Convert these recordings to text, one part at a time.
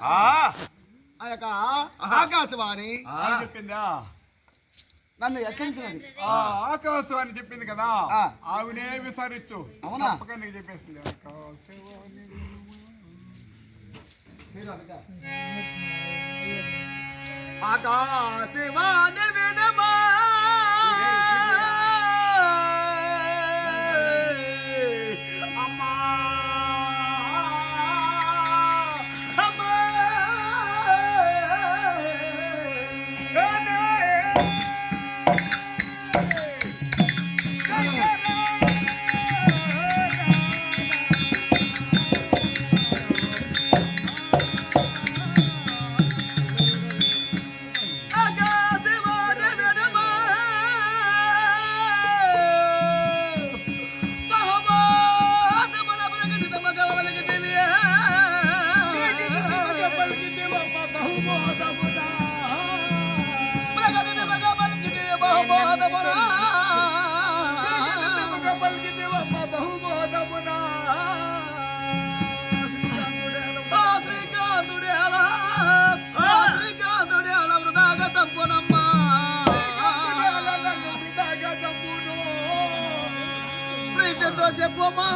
ఆ యొక్క ఆకాశవాణి చెప్పిందా? నన్ను హెచ్చరించినది. ఆకాశవాణి చెప్పింది కదా, ఆవినే విసారించు. అవునా? నీకు చెప్పేస్తుంది. ఆకాశవాణి వినమా చెప్పమా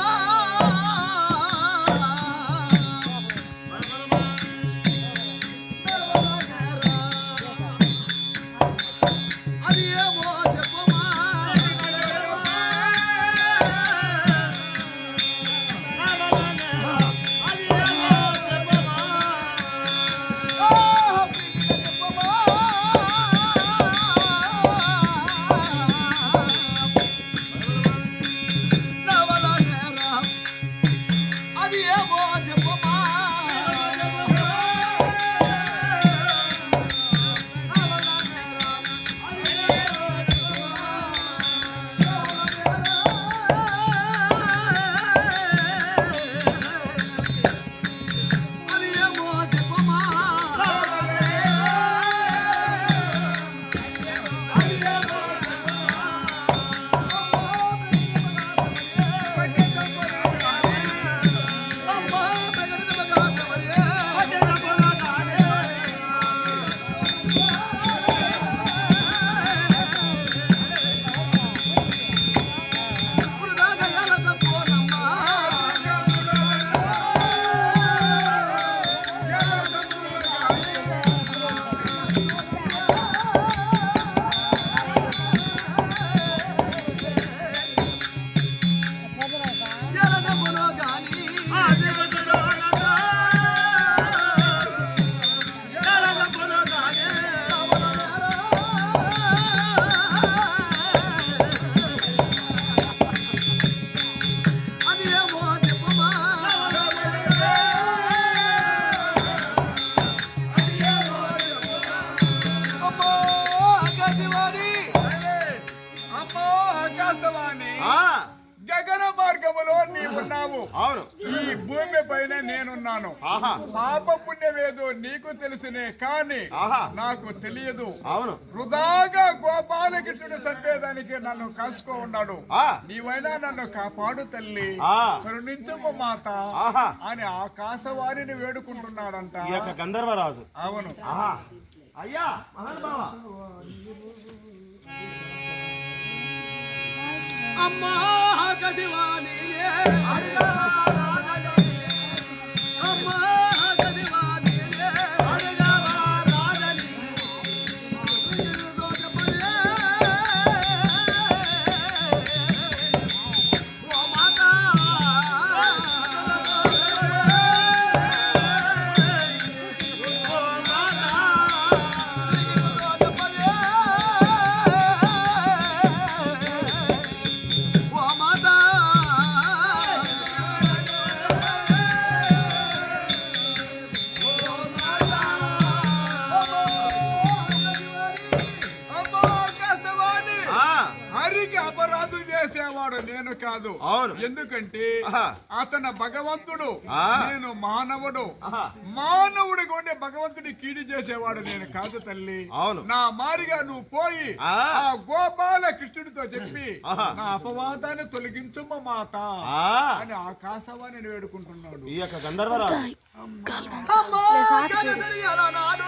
గగన మార్గములో నీవున్నావు, ఈ భూమి పైన నేనున్నాను. పాప పుణ్యమేదో నీకు తెలుసునే కానీ నాకు తెలియదు. వృధాగా గోపాలకృష్ణుడు సంపేదానికి నన్ను కాసుకో ఉన్నాడు. నీవైనా నన్ను కాపాడు తల్లి, కరుణించుము మాత అని ఆకాశవాణిని వేడుకుంటున్నాడంట గంధర్వరాజు. అవును అయ్యా అమ్మా ఆకాశవాణి అమ్మా చేసేవాడు నేను కాదు. అవును. ఎందుకంటే ఆహా. అతను భగవంతుడు, ఆ. నేను మానవుడు. ఆహా. మానవుడిగా ఉండే భగవంతుడి కీడు చేసేవాడు నేను కాదు తల్లి. అవును. నా మారిగా నువ్వు పోయి ఆ. ఆ గోపాల కృష్ణుడితో చెప్పి ఆహా. నా అపవాదాన్ని తొలగించుమ్మ మాత ఆ. అని ఆకాశవాణి వేడుకుంటున్నాడు. ఈ యొక్క గంధర్వరాజు అమ్మా కనసరి అలనాడు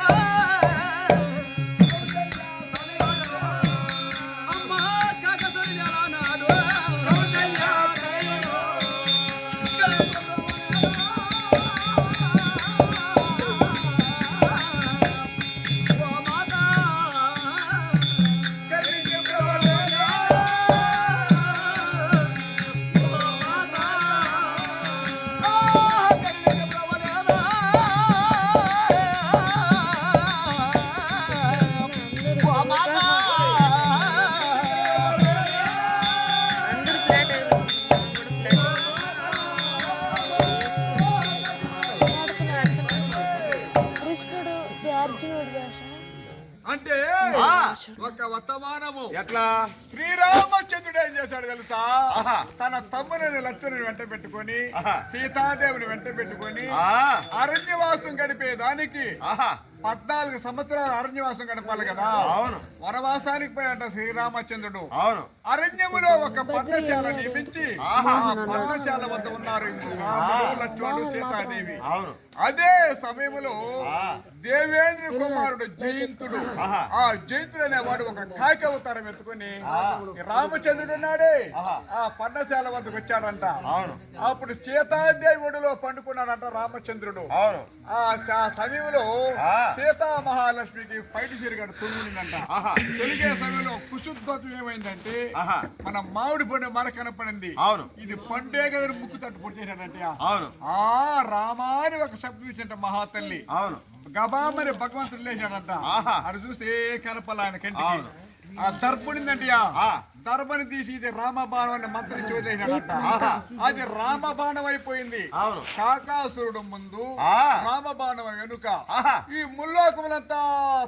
అమ్మా కనసరి అలనాడు ఓ మాతా అందరూ ఫ్లాట్ కృష్ణుడు అర్జునుడు భాష అంటే ఆ. ఒక వర్తమానము ఎట్లా శ్రీరామచంద్రుడు ఏం చేశాడు తెలుసా? ఆహా. తన తమ్ముని లక్ష్మణుని వెంట పెట్టుకొని ఆహా. సీతాదేవిని వెంట పెట్టుకొని ఆ. అరణ్యవాసం గడిపేదానికి ఆహా 14 సంవత్సరాలు అరణ్యవాసం గడపాలి కదా. అవును. వనవాసానికి పోయాట శ్రీరామచంద్రుడు. అవును. అరణ్యములో ఒక పర్ణశాల నియమించి ఆహా. ఆ పర్ణశాల వద్ద ఉన్నారు రాముడు, లక్ష్మణుడు, సీతాదేవి. అవును. అదే సమయంలో ఆ. దేవేంద్ర కుమారుడు జయంతుడు, ఆహా. ఆ జయంతుడు అనేవాడు ఒక కాకి అవతారం ఎత్తుకొని రామచంద్రుడు ఉన్నాడే ఆ పర్ణశాల వద్దకు వచ్చాడంట. అవును. అప్పుడు సీతాదేవి ఒడిలో పండుకున్నాడంట రామచంద్రుడు. అవును. ఆ సమయంలో ఆ. సీతా మహాలక్ష్మికి పైటి సిరిగడ తొలిగిందంట. ఆహా. తొలిగే సమయంలో కుశుద్ధత్వం ఏమైందంటే ఆహా. మన మామిడి పండు మన కనపడింది. అవును. ఇది పండే కదా ముక్కు తట్టు పొడిచేశాడంటే అవును. ఆ రామాని ఒక శబ్దం ఇచ్చింట మహాతల్లి. అవును. గబామని భగవంతుడు లేచాడంట. ఆహా. అటు చూసి ఏ కనపల ఆయన కంటికి. అవును. ఆ దర్పుడిందంటయా ఆ. దర్భని తీసి ఇది రామబాణం అని మంత్రి చూసేసినాడంట. ఆహా. అది రామబాణం అయిపోయింది. అవును. కాకాసురుడు ముందు ఆ. రామబాణం వెనుక ఆహా. ఈ ముల్లోకములంతా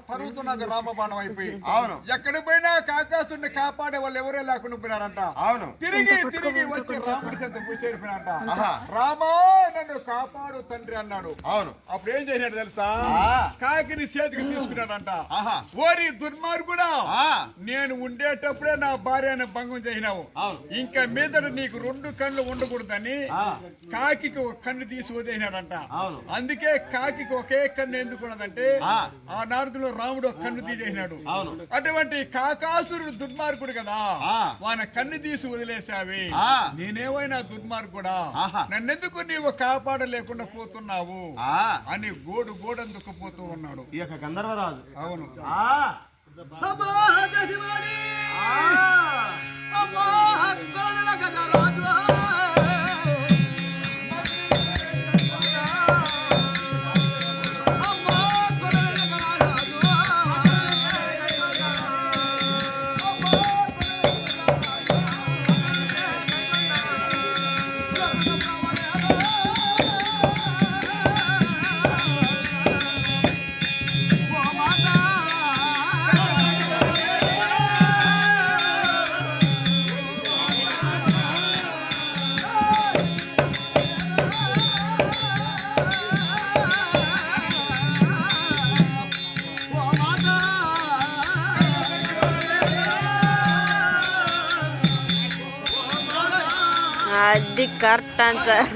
తరుగుతున్నది రామబాణం అయిపోయి. అవును. ఎక్కడికి పోయినా కాకాసుడిని కాపాడే వాళ్ళు ఎవరే లేకుండా పోయినారంట. అవును. తిరిగి తిరిగి వచ్చి రాముడి చెంత చేరిపోయినారంట. ఆహా. రామా నన్ను కాపాడు తండ్రి అన్నాడు. అవును. అప్పుడు ఏం చేసినాడు తెలుసా? ఆ. కాకిని చేతికి తీసుకున్నాడంట. ఆహా. ఓరి దుర్మార్గుడా, ఆ. నేను ఉండేటప్పుడే నా భార్యను భంగం చేసినావు. అవును. ఇంకా మీదట నీకు 2 కళ్ళు ఉండకూడదని ఆ. కాకి ఒక కన్ను తీసి వదిలేసినాడంట. అవును. అందుకే కాకి ఒకే కన్ను ఎందుకున్నదంటే ఆ. ఆ నారదులో రాముడు ఒక కన్ను తీసేసినాడు. అవును. అటువంటి కాకాసురుడు దుర్మార్గుడు కదా, ఆ. వాన కన్ను తీసి వదిలేసావి. ఆ. నేనేమైనా దుర్మార్గుడా, ఆహా. నన్నెందుకు నీవు కాపాడలేకుండా పోతున్నావు ఆ. అని గోడందుకు పోతూ ఉన్నాడు. ఈ యొక్క గంధర్వరాజు అవును. ఆ. అమ్మా కసివాణి ఆ. అమ్మా కొరల కదా రాజు అమ్మా కొరల కదా రాజు ఓ మాతా అది కరెక్ట్ ఆన్సర్.